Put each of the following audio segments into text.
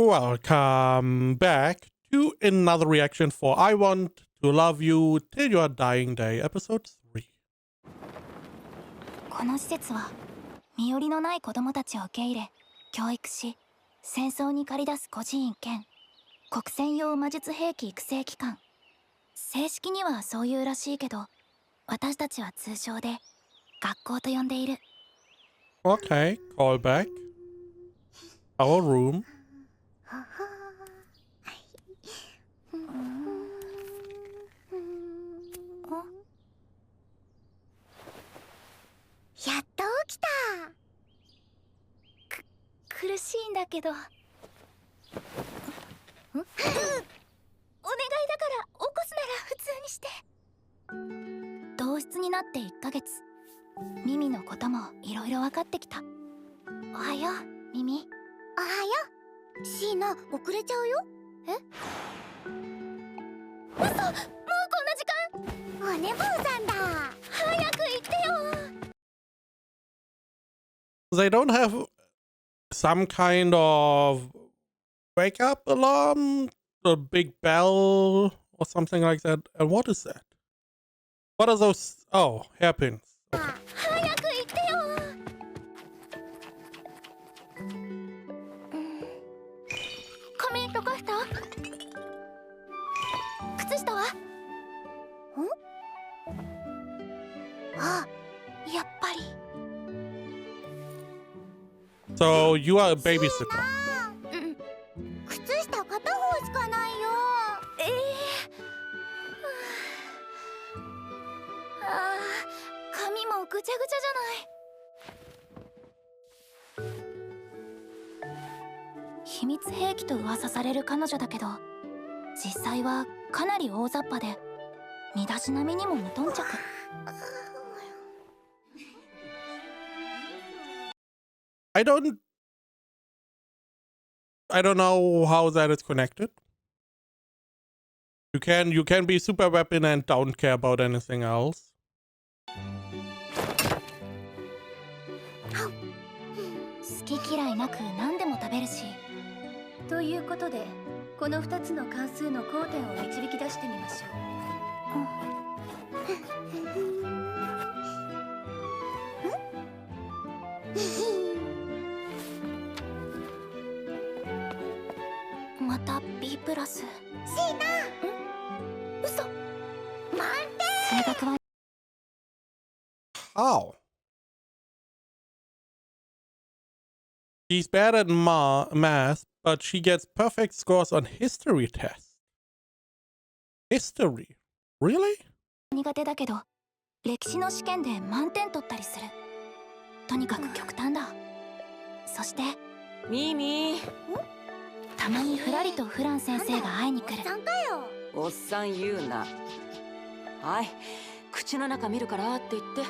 Welcome back to another reaction for I Want to Love You Till Your Dying Day, episode 3. この施設は身寄りのない子供たちを受け入れ教育し戦争に駆り出す孤児院兼国専用魔術兵器育成機関。正式にはそういうらしいけど私たちは通称で学校と呼んでいる。 Okay, call back. Our room. やっと起きた。苦しいんだけど。お願いだから起こすなら普通にして。同室になって1ヶ月、ミミのこともいろいろ分かってきた。おはようミミ。おはよう。シーナ遅れちゃうよ。え？嘘、もうこんな時間。お寝坊さんだ。早く行ってよ。They don't have some kind of wake up alarm, a big bell or something like that. And what is that? What are those? Oh, hairpins. Okay. 早く行ってよ。髪どこした？靴下は？ん？あ、やっぱり。So you are a babysitter. うん。靴下片方しかないよ。ああ、髪もぐちゃぐちゃじゃない。秘密兵器と噂される彼女だけど、実際はかなり大雑把で、身だしなみにも無頓着。I don't know how that is connected. You can be super weapon and don't care about anything else. 好き嫌いなく何でも食べるし。ということで、この2つの関数の交点を導き出してみましょう。また B プラス。シーナ。嘘。満点。数学は。How? She's bad at math, but she gets perfect scores on history tests. History? Really? 苦手だけど、歴史の試験で満点取ったりする。とにかく極端だ。そして、ミミたまにふらりとフラン先生が会いに来る。おっさん言うな。はい、口の中見るからって言って。おっ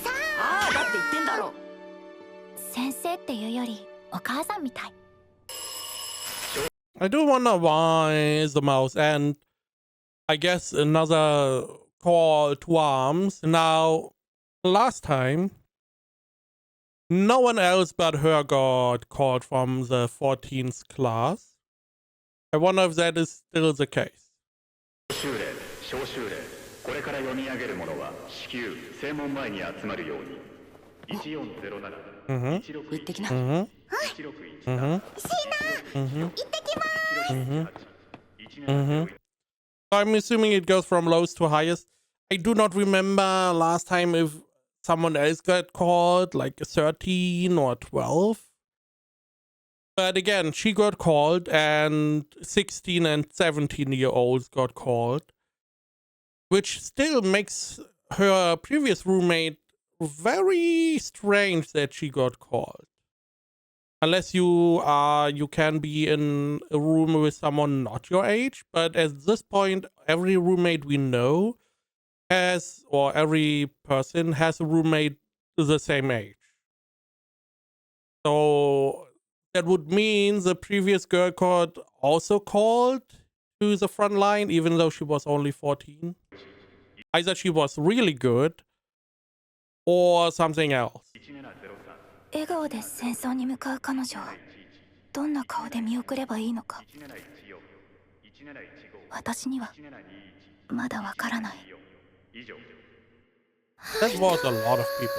さん。ああ、だって言ってんだろ。先生っていうよりお母さんみたい。I do wonder why is the mouse, and I guess another call to arms. Now, last time, no one else but her got called from the 14th class. I wonder if that is still the case. 招集令。これから読み上げるものは至急正門前に集まるように。1407。Mm-hmm. 行ってきな。Mm-hmm. シーナ、行ってきます。 So I'm assuming it goes from lowest to highest. I do not remember last time if someone else got called, like 13 or 12. But again, she got called, and 16 and 17-year-olds got called, which still makes her previous roommate very strange that she got called. Unless you can be in a room with someone not your age, but at this point, every roommate we know has, or every person has a roommate the same age. So that would mean the previous girl got also called to the front line, even though she was only 14. Either she was really good, or something else. 笑顔で戦争に向かう彼女。どんな顔で見送ればいいのか私にはまだわからない。 That was a lot of people.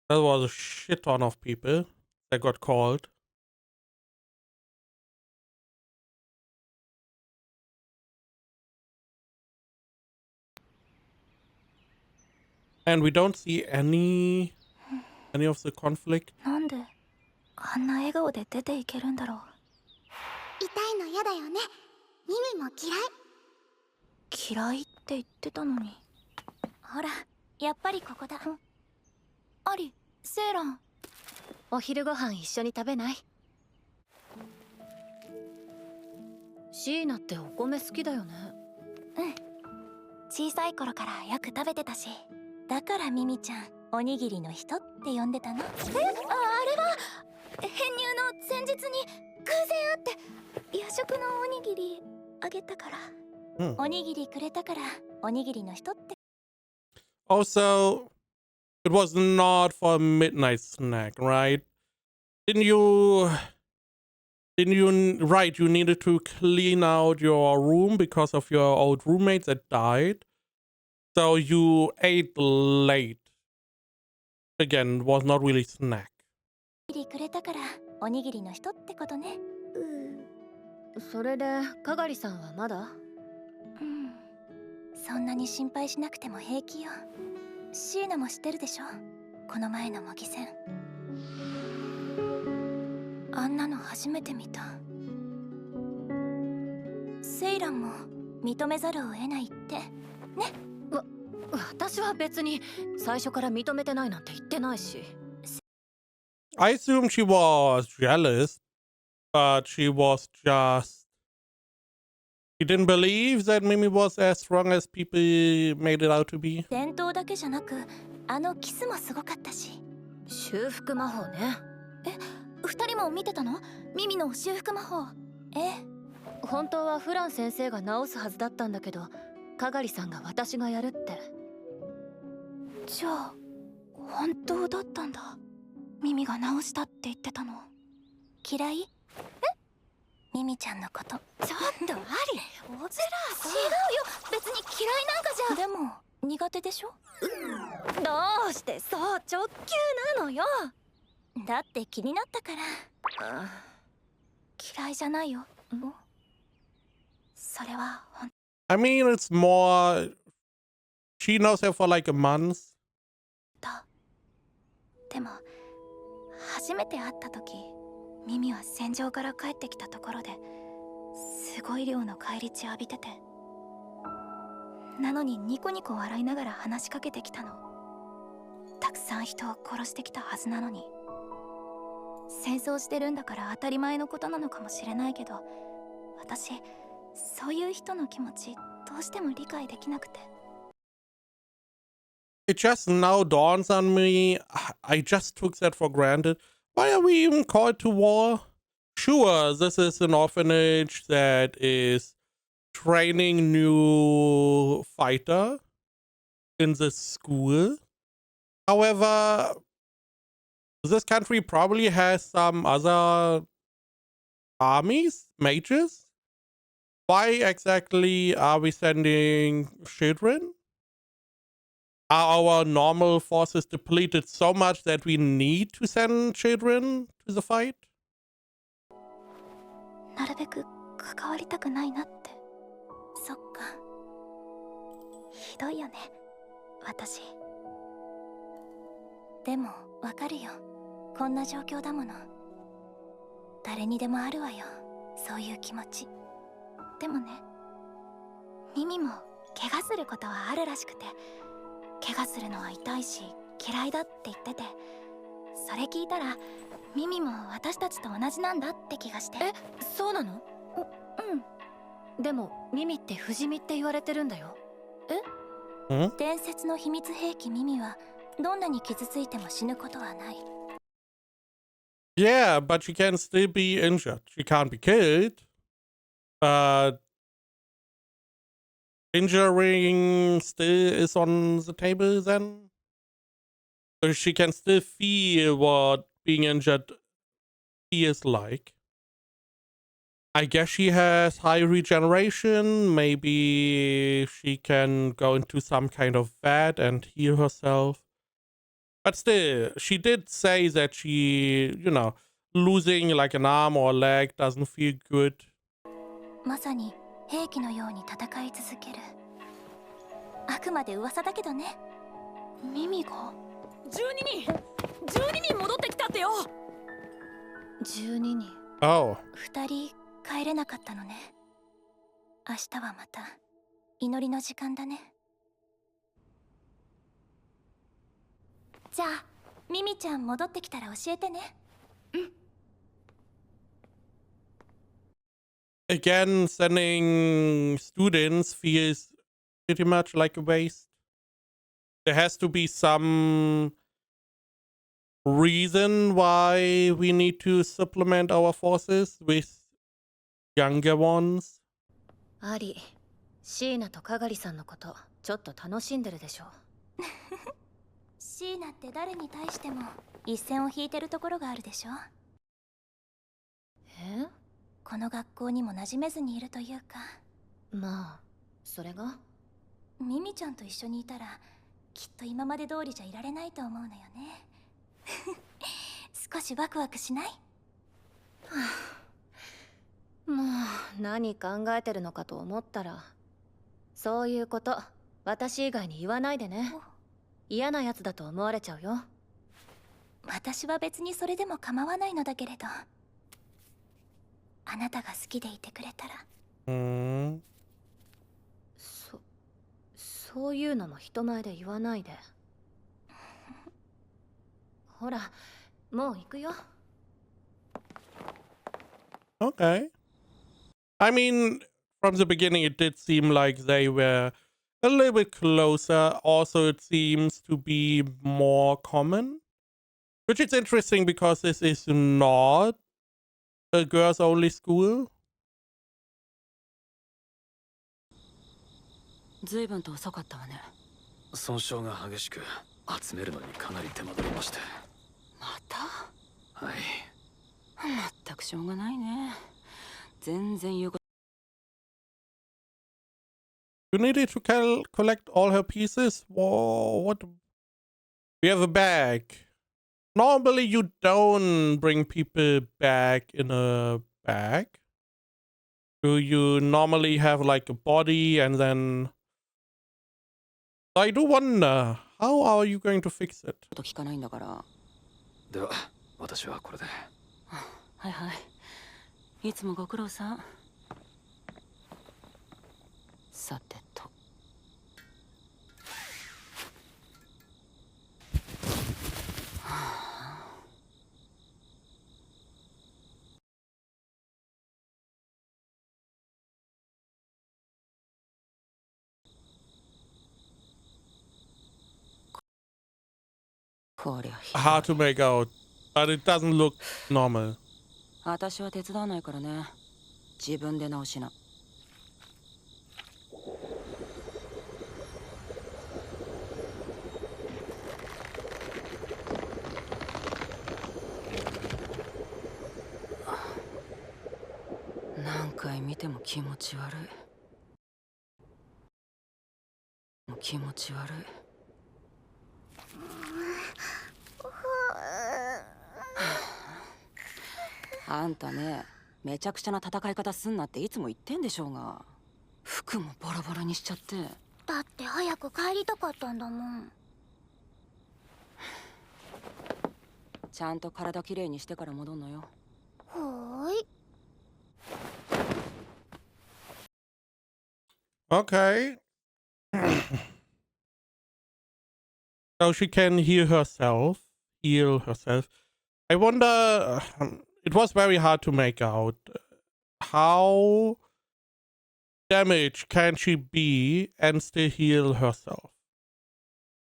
That was a shit ton of people that got called. And we don't see any of the conflict. なんであんな笑顔で出ていけるんだろう。痛いの嫌だよね。ミミも嫌い。嫌いって言ってたのに。ほら、やっぱりここだ。アリ、セーラン、お昼ご飯一緒に食べない？シーナってお米好きだよね。小さい頃からよく食べてたし、だからミミちゃんおにぎりの人って呼んでたの。あれは編入の前日に偶然会って夜食のおにぎりあげたから、おにぎりくれたからおにぎりの人って。 Also, it was not for a midnight snack, right? Right, you needed to clean out your room because of your old roommate that died. So you ate late. Again, it was not really snack. おにぎりくれたからおにぎりの人ってことね。それでかがりさんはまだ？そんなに心配しなくても平気よ。シーナも知ってるでしょ、この前の模擬戦。あんなの初めて見た。セイランも認めざるを得ないってね。私は別に最初から認めてないなんて言ってないし。I assume she was jealous, but she didn't believe that Mimi was as strong as people made it out to be. 戦闘だけじゃなく、あのキスもすごかったし。修復魔法ね。二人も見てたの？ミミの修復魔法。本当はフラン先生が治すはずだったんだけど、かがりさんが私がやるって。じゃあ本当だったんだ。ミミが治したって言ってたの。嫌い？ミミちゃんのこと。ちょっとアリ、オゼラーさん。違うよ、別に嫌いなんかじゃ。でも苦手でしょ？どうしてそう直球なのよ。だって気になったから。嫌いじゃないよ。それはほん。 I mean, it's more. She knows her for like a month. でも初めて会った時、ミミは戦場から帰ってきたところですごい量の返り血浴びてて、なのにニコニコ笑いながら話しかけてきたの。たくさん人を殺してきたはずなのに。戦争してるんだから当たり前のことなのかもしれないけど、私そういう人の気持ちどうしても理解できなくて。 It just now dawns on me. I just took that for granted. Why are we even called to war? Sure, this is an orphanage that is training new fighter in the school. However, this country probably has some other armies, mages. Why exactly are we sending children? Are our normal forces depleted so much that we need to send children to the fight? なるべく関わりたくないなって。そっか、ひどいよね私。でもわかるよ、こんな状況だもの。誰にでもあるわよ、そういう気持ち。でもね、ミミも怪我することはあるらしくて、怪我するのは痛いし嫌いだって言ってて、それ聞いたらミミも私たちと同じなんだって気がして。そうなの？でもミミって不死身って言われてるんだよ。伝説の秘密兵器ミミはどんなに傷ついても死ぬことはない。 Yeah, but she can still be injured. She can't be killed. But injuring still is on the table then. So she can still feel what being injured feels like. I guess she has high regeneration. Maybe she can go into some kind of vat and heal herself. But still, she did say that she, losing like an arm or a leg doesn't feel good. まさに兵器のように戦い続ける。あくまで噂だけどね。ミミが12人戻ってきたってよ。12人。Oh. 2人帰れなかったのね。明日はまた祈りの時間だね。じゃあミミちゃん戻ってきたら教えてね。Again, sending students feels pretty much like a waste. There has to be some reason why we need to supplement our forces with younger ones. アリ、シーナとカガリさんのことちょっと楽しんでるでしょ。シーナって誰に対しても一線を引いてるところがあるでしょ。え？この学校にも馴染めずにいるというか。まあ、それが？ミミちゃんと一緒にいたらきっと今まで通りじゃいられないと思うのよね。少しワクワクしない？もう何考えてるのかと思ったら、そういうこと私以外に言わないでね。嫌なやつだと思われちゃうよ。私は別にそれでも構わないのだけれど、あなたが好きでいてくれたら。そういうのも人前で言わないで。ほら、もう行くよ。Okay. I mean, from the beginning, it did seem like they were a little bit closer. Also, it seems to be more common, which is interesting because this is not a girls-only school. 随分と遅かったわね。損傷が激しく、集めるのにかなり手間取りまして。また？はい。まったくしょうがないね。全然言うこと。You needed to collect all her pieces? Whoa, what? We have a bag. Normally, you don't bring people back in a bag. Do you normally have like a body and then... I do wonder, how are you going to fix it? と聞かないんだから。では、私はこれで。はいはい。いつもご苦労さん。さてと。こりゃ Hard to make out, but it doesn't look normal. 私は手伝わないからね。自分で直しな。何回見ても気持ち悪い。気持ち悪い。あんたね、めちゃくちゃな戦い方すんなっていつも言ってんでしょうが。服もボロボロにしちゃって。だって早く帰りたかったんだもん。ちゃんと体きれいにしてから戻んのよ。はーい。Okay. So she can heal herself. I wonder, it was very hard to make out. How damaged can she be and still heal herself?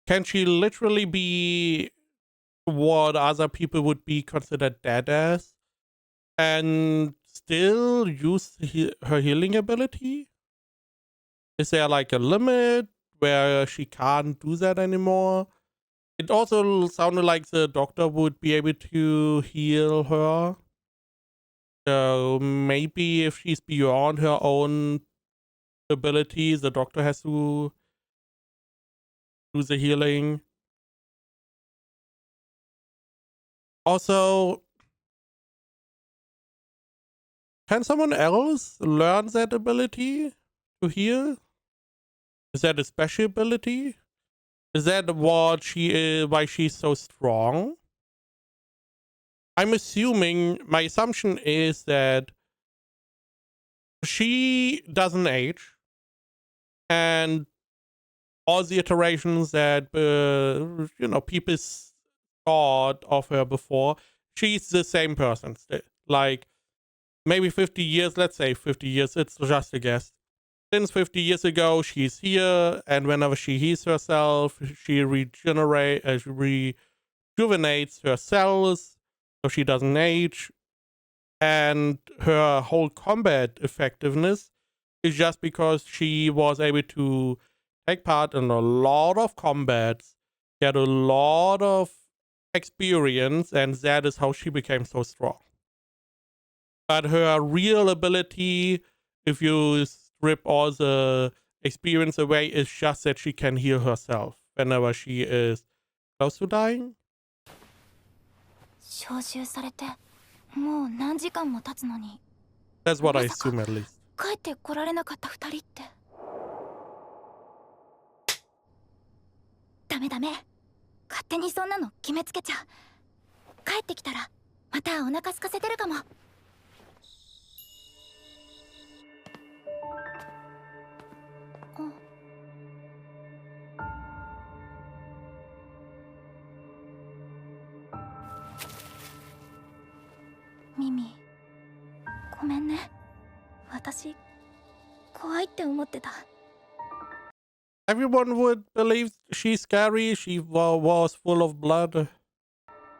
Can she literally be what other people would be considered dead as and still use her healing ability? Is there like a limit where she can't do that anymore? It also sounded like the doctor would be able to heal her. So maybe if she's beyond her own abilities, the doctor has to do the healing. Also, can someone else learn that ability to heal? Is that a special ability? Is that what she is, why she's so strong? I'm assuming, my assumption is that she doesn't age, and all the iterations that people thought of her before, she's the same person still. Like maybe 50 years, let's say 50 years, it's just a guess. Since 50 years ago, she's here, and whenever she heals herself, she rejuvenates her cells, so she doesn't age, and her whole combat effectiveness is just because she was able to take part in a lot of combats, get a lot of experience, and that is how she became so strong. But her real ability, if you strip all the experience away, is just that she can heal herself whenever she is close to dying. 招集されてもう何時間も経つのに That's what I まさか assume, at least. 帰ってこられなかった二人ってダメダメ勝手にそんなの決めつけちゃ帰ってきたらまたお腹空かせてるかもミミごめんね私怖いって思ってた Everyone would believe she's scary. She was full of blood.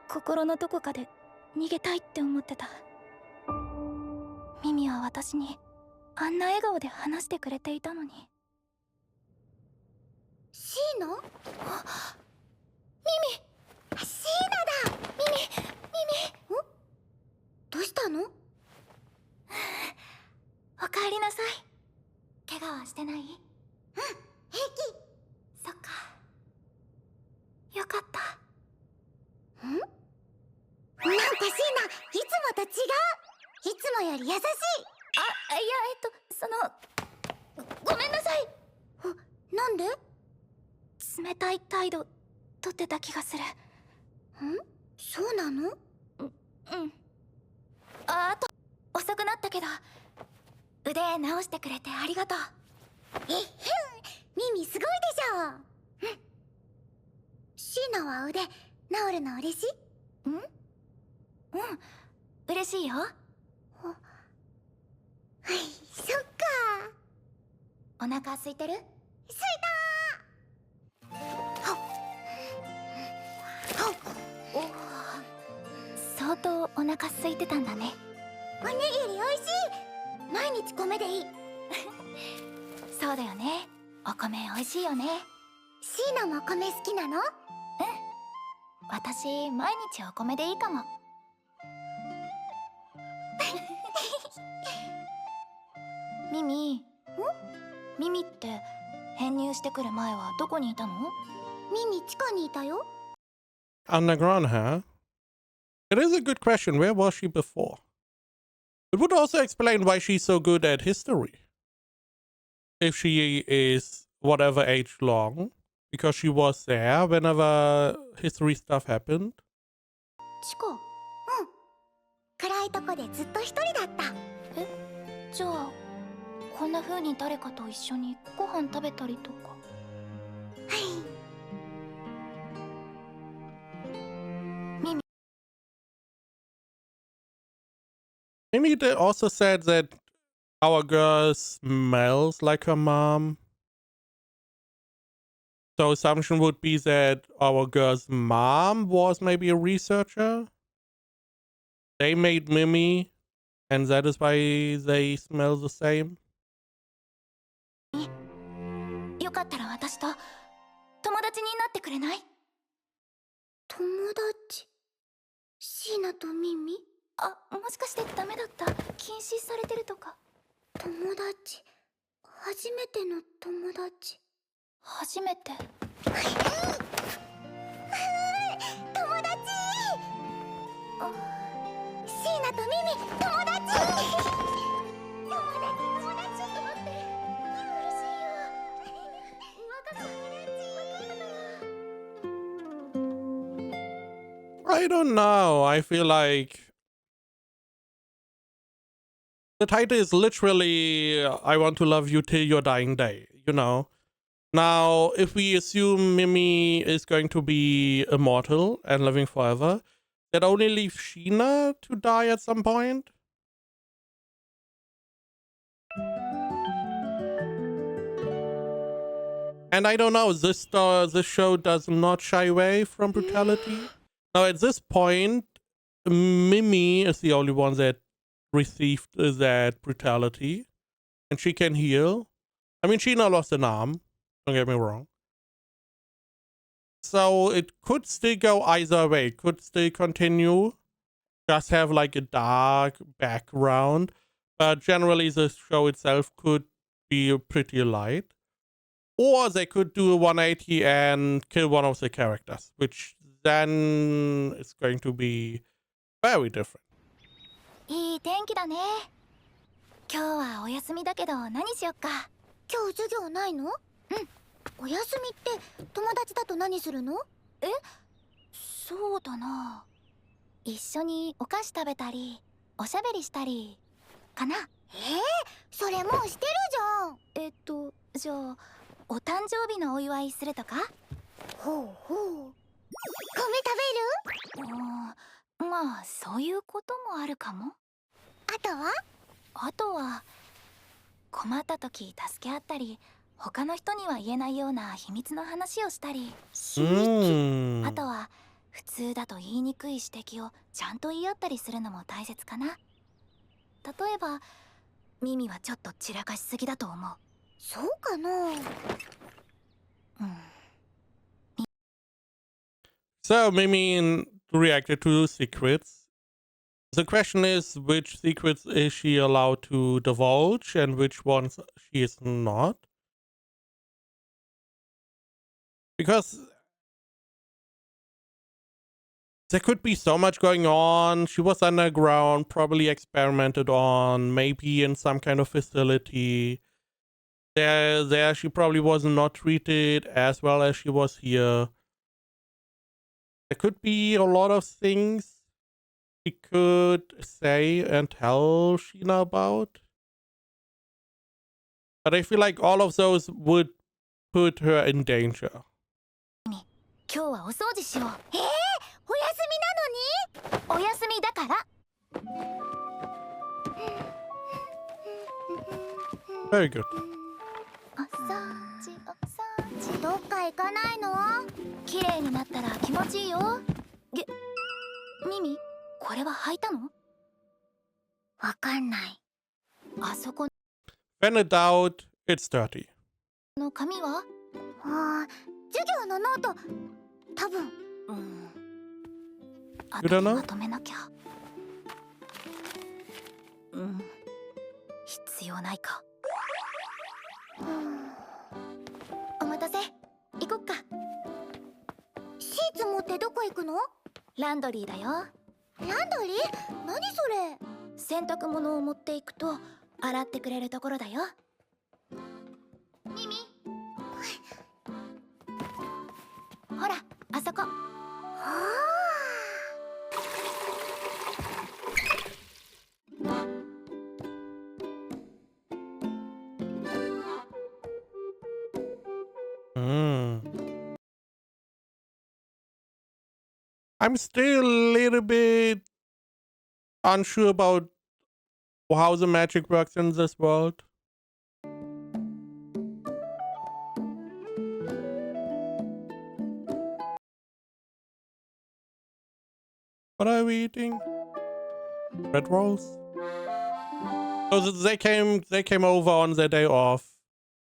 心のどこかで逃げたいって思ってたミミは私にあんな笑顔で話してくれていたのにシーナ？ミミ！シーナだ！ミミ！ん？どうしたの？おかえりなさい怪我はしてない？うん平気。そっかよかったん？なんかシーナ、いつもと違う。いつもより優しい。いやごめんなさいなんで？冷たい態度取ってた気がするそうなの？うんあと遅くなったけど腕直してくれてありがとうミミすごいでしょ。シーナは腕治るの嬉しい？嬉しいよそっか。お腹空いてる？すいた相当お腹空いてたんだねおにぎりおいしい。毎日米でいい。そうだよねお米おいしいよねシーナも米好きなの？私毎日お米でいいかもミミミミって編入してくる前はどこにいたの？ミミ地下にいたよ。 Underground, huh? It is a good question. Where was she before? It would also explain why she's so good at history. If she is whatever age long, because she was there whenever history stuff happened. 地下？暗いとこでずっと一人だった。じゃあこんな風に誰かと一緒にご飯食べたりとかMaybe they also said that our girl smells like her mom. So assumption would be that our girl's mom was maybe a researcher. They made Mimi, and that is why they smell the same. よかったら私と友達になってくれない？友達？シーナとミミ？あ、もしかしてダメだった？禁止されてるとか。友達、初めての友達。初めて。友達。シーナとミミ、友達。友達、友達。ちょっと待って。苦しいよ。わかった。I don't know. I feel like the title is literally I want to love you till your dying day, you know. Now, if we assume Mimi is going to be immortal and living forever, that only leaves Sheena to die at some point? And I don't know, this show does not shy away from brutality. Now, at this point, Mimi is the only one that received that brutality, and she can heal. I mean, Sheena lost an arm, don't get me wrong. So it could still go either way. It could still continue, just have like a dark background, but generally the show itself could be pretty light. Or they could do a 180 and kill one of the characters, which then is going to be very different. いい天気だね。今日はお休みだけど何しよっか。今日授業ないの？うん。お休みって友達だと何するの？え？そうだな。一緒にお菓子食べたり、おしゃべりしたりかな。それもうしてるじゃん。じゃあお誕生日のお祝いするとか？ほうほう。米食べる？まあそういうこともあるかも。あとは困った時助け合ったり、他の人には言えないような秘密の話をしたり。あとは普通だと言いにくい指摘をちゃんと言い合ったりするのも大切かな。例えばミミはちょっと散らかしすぎだと思う。そうかな。So Mimi reacted to secrets. The question is, which secrets is she allowed to divulge and which ones she is not? Because there could be so much going on. She was underground, probably experimented on, maybe in some kind of facility. There she probably was not treated as well as she was here. There could be a lot of things she could say and tell Sheena about. But I feel like all of those would put her in danger. 今日はお掃除しよう。お休みなのに？お休みだから。Very good. お掃除お掃除。どっか行かないの？綺麗になったら気持ちいいよ。ミミ、これは履いたの？わかんない。あそこ When in doubt, it's dirty. の紙は？授業のノート。多分。後でまとめなきゃ。必要ないか。お待たせ。行こっか。シーツ持ってどこ行くの？ランドリーだよ。ランドリー？何それ？洗濯物を持っていくと洗ってくれるところだよ。ミミ。ほら、あそこ。I'm still a little bit unsure about how the magic works in this world. What are we eating? Bread rolls? So they came over on their day off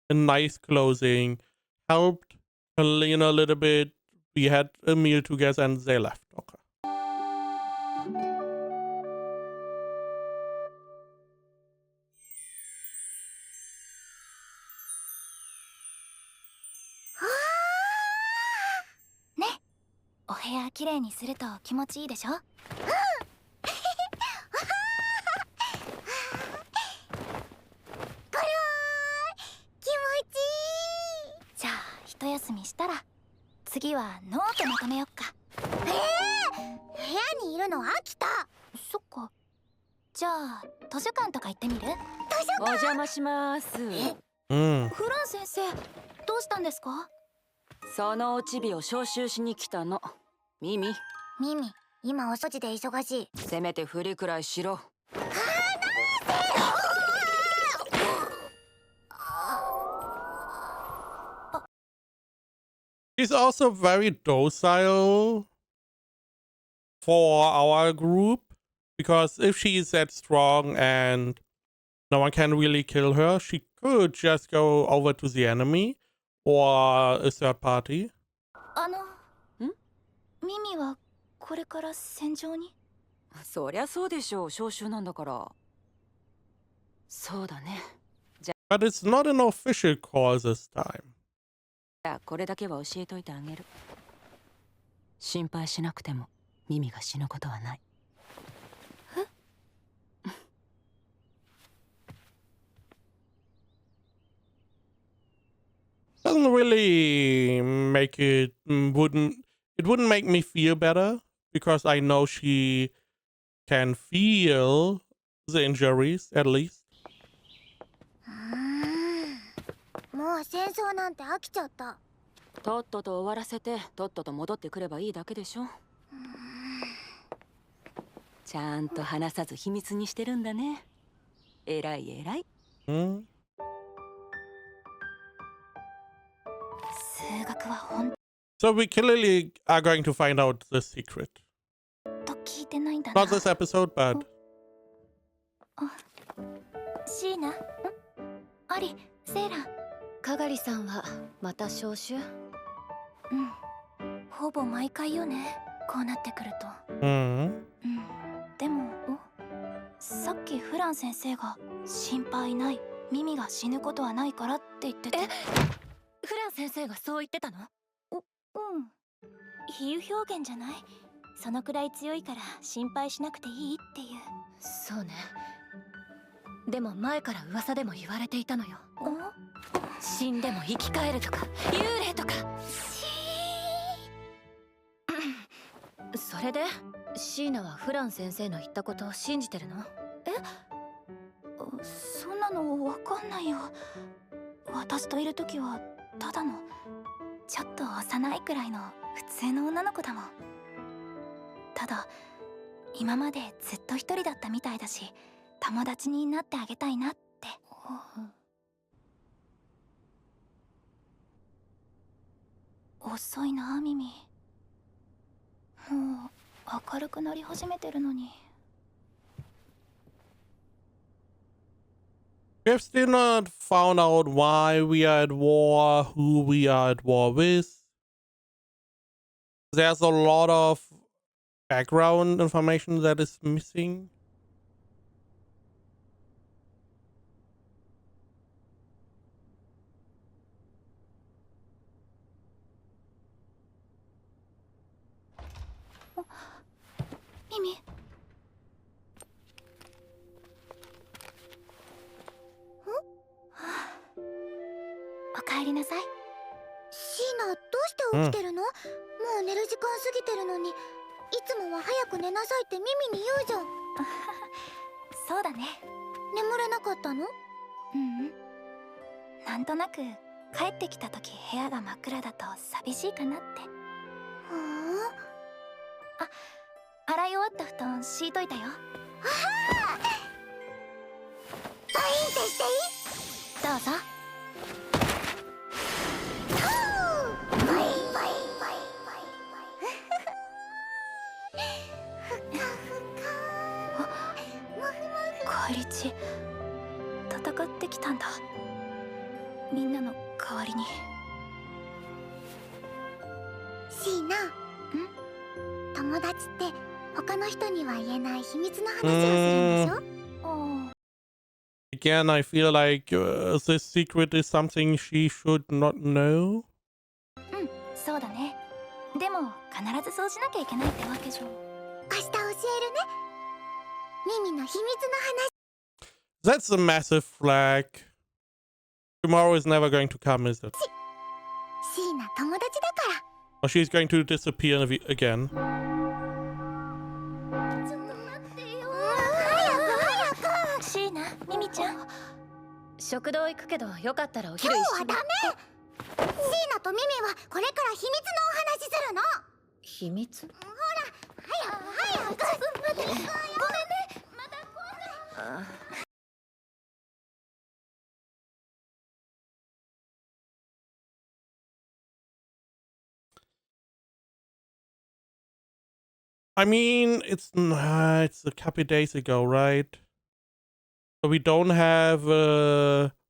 in nice clothing, helped Helena a little bit. We had a meal together and they left. Okay. 部屋きれいにすると気持ちいいでしょ。気持ちいい。じゃあ一休みしたら次はノートまとめよっか。部屋にいるの飽きた。そっか。じゃあ図書館とか行ってみる？お邪魔します。Mm. フラン先生、どうしたんですか？そのおちびを招集しに来たの。ミミ、ミミ、今お掃除で忙しい。せめて振りくらいしろ。She's also very docile for our group, because if she is that strong and no one can really kill her, she could just go over to the enemy or a third party. ミミはこれから戦場に？そりゃそうでしょう、招集なんだから。そうだね。 But it's not an official call this time. じゃあこれだけは教えといてあげる。心配しなくてもミミが死ぬことはない。Doesn't really make it wouldn't make me feel better, because I know she can feel the injuries at least. もう戦争なんて飽きちゃった。とっとと終わらせてとっとと戻ってくればいいだけでしょ。ちゃんと話さず秘密にしてるんだね。えらいえらい。Hmm? 数学は本 So we clearly are going to find out the secret. 当聞いてないんだな。 Not this episode, but シーナ、アリ、セイラ。かがりさんはまた招集？ほぼ毎回よね、こうなってくると。hmm. でもさっきフラン先生が心配ない、ミミが死ぬことはないからって言ってて。フラン先生がそう言ってたの？比喩表現じゃない？そのくらい強いから心配しなくていいっていう。そうね。でも前から噂でも言われていたのよ。死んでも生き返るとか幽霊とか。それでシーナはフラン先生の言ったことを信じてるの？そんなのわかんないよ。私といる時はただのちょっと幼いくらいの普通の女の子だもん。ただ今までずっと一人だったみたいだし、友達になってあげたいなって。遅いなミミ。もう明るくなり始めてるのに。 We have still not found out why we are at war, who we are at war with. There's a lot of background information that is missing. Mimi. おかえりなさい。シーナ、どうして起きてるの？もう寝る時間過ぎてるのに。いつもは早く寝なさいってミミに言うじゃん。そうだね。眠れなかったの？なんとなく帰ってきた時部屋が真っ暗だと寂しいかなって。洗い終わった布団敷いといたよ。バインってしていい？どうぞ。返り血、戦ってきたんだ。みんなの代わりに。シーナ、友達って他の人には言えない秘密の話をするんでしょ？Again, I feel like this secret is something she should not know. そうだね。でも必ずそうしなきゃいけないってわけじゃ。明日教えるね。ミミの秘密の話。 That's a massive flag. Tomorrow is never going to come, is it? シーナ友達だから。 Or she's going to disappear again. ちょっと待ってよ。早く。シーナ、ミミちゃん。食堂行くけどよかったらお今昼一緒に。日はダメ。シーナとミミはこれから秘密のお話するの。秘密？ほら、早く。ちょっと待って。ごめんね。また今度。あ、I mean, it's a couple days ago, right? So we don't have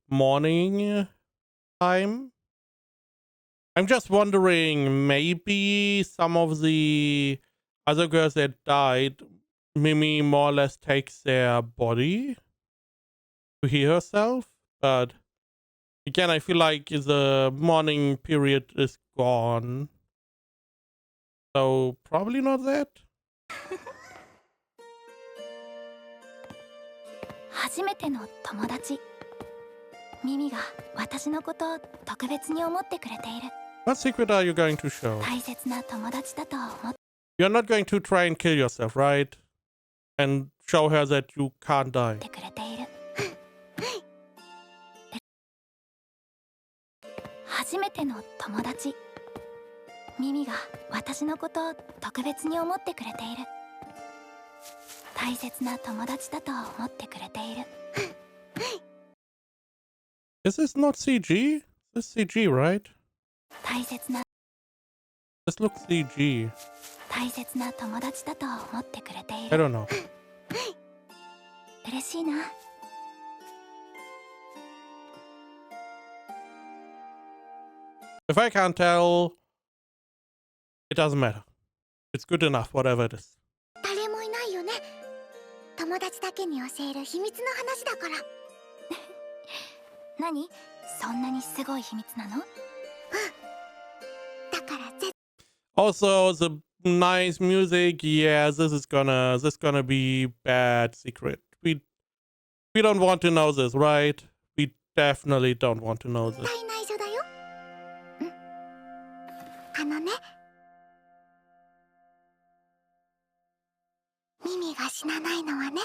morning time. I'm just wondering, maybe some of the other girls that died, Mimi more or less takes their body to heal herself. But again, I feel like the morning period is gone. So probably not that. 初めての友達。ミミが私のことを特別に思ってくれている。 What secret are you going to show? 大切な友達だと思っ You're not going to try and kill yourself, right? And show her that you can't die. てくれている。初めての友達。ミミが私のことを特別に思ってくれている。大切な友達だと思ってくれている。This is not CG? This is CG, right? 大切な This looks CG. 大切な友達だと思ってくれてい I る。 don't know. 嬉しいな。 If I can't tell, it doesn't matter. It's good enough, whatever it is. 誰もいないよね。友達だけに教える秘密の話だから。何？そんなにすごい秘密なの？だから絶 Also, the nice music. Yeah, this is gonna be bad secret. We don't want to know this, right? We definitely don't want to know this. 対内緒だよ。あのね。ミミが死なないのはね。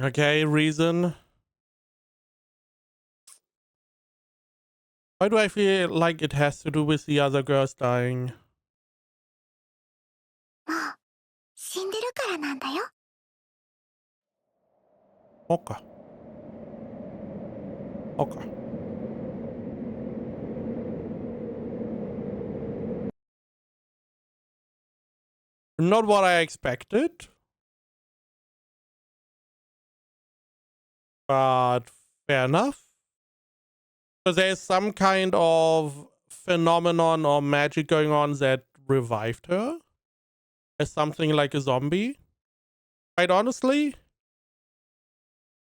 Okay, reason. Why do I feel like it has to do with the other girls dying? もう死んでるからなんだよ。 Okay. Okay. Not what I expected. But fair enough. So there's some kind of phenomenon or magic going on that revived her as something like a zombie. Quite honestly,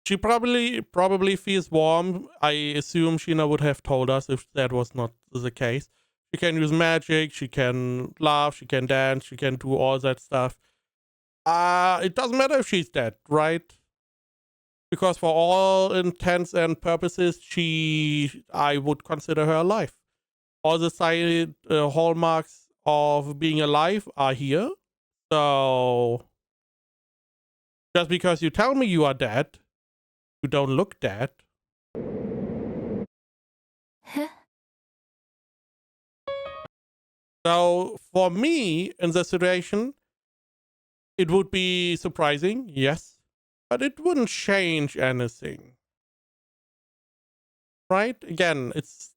she probably feels warm. I assume Sheena would have told us if that was not the case. She can use magic, she can laugh, she can dance, she can do all that stuff. It doesn't matter if she's dead, right? Because for all intents and purposes, I would consider her alive. All the side hallmarks of being alive are here. So just because you tell me you are dead, you don't look dead. え？ So for me in this situation, it would be surprising, yes, but it wouldn't change anything. Right? Again, it's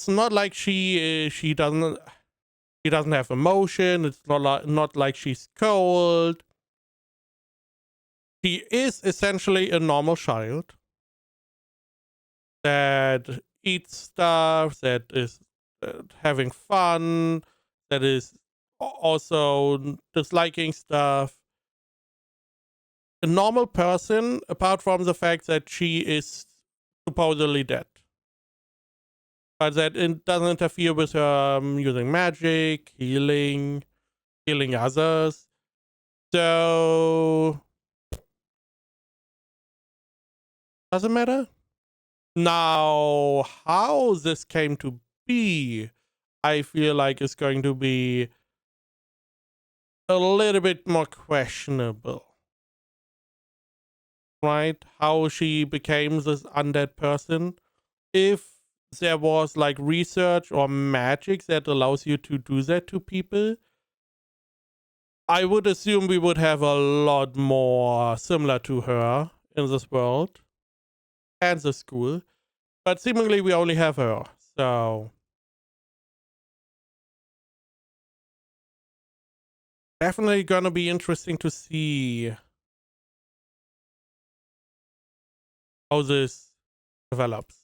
not like she doesn't have emotion. It's not like she's cold. She is essentially a normal child that eats stuff, that is having fun, that is also disliking stuff. A normal person, apart from the fact that she is supposedly dead. but that it doesn't interfere with her using magic, healing others. So doesn't matter. Now, how this came to be, I feel like is going to be a little bit more questionable. Right? How she became this undead person. If there was like research or magic that allows you to do that to people, I would assume we would have a lot more similar to her in this world and the school. But seemingly we only have her. So definitely gonna be interesting to see how this develops.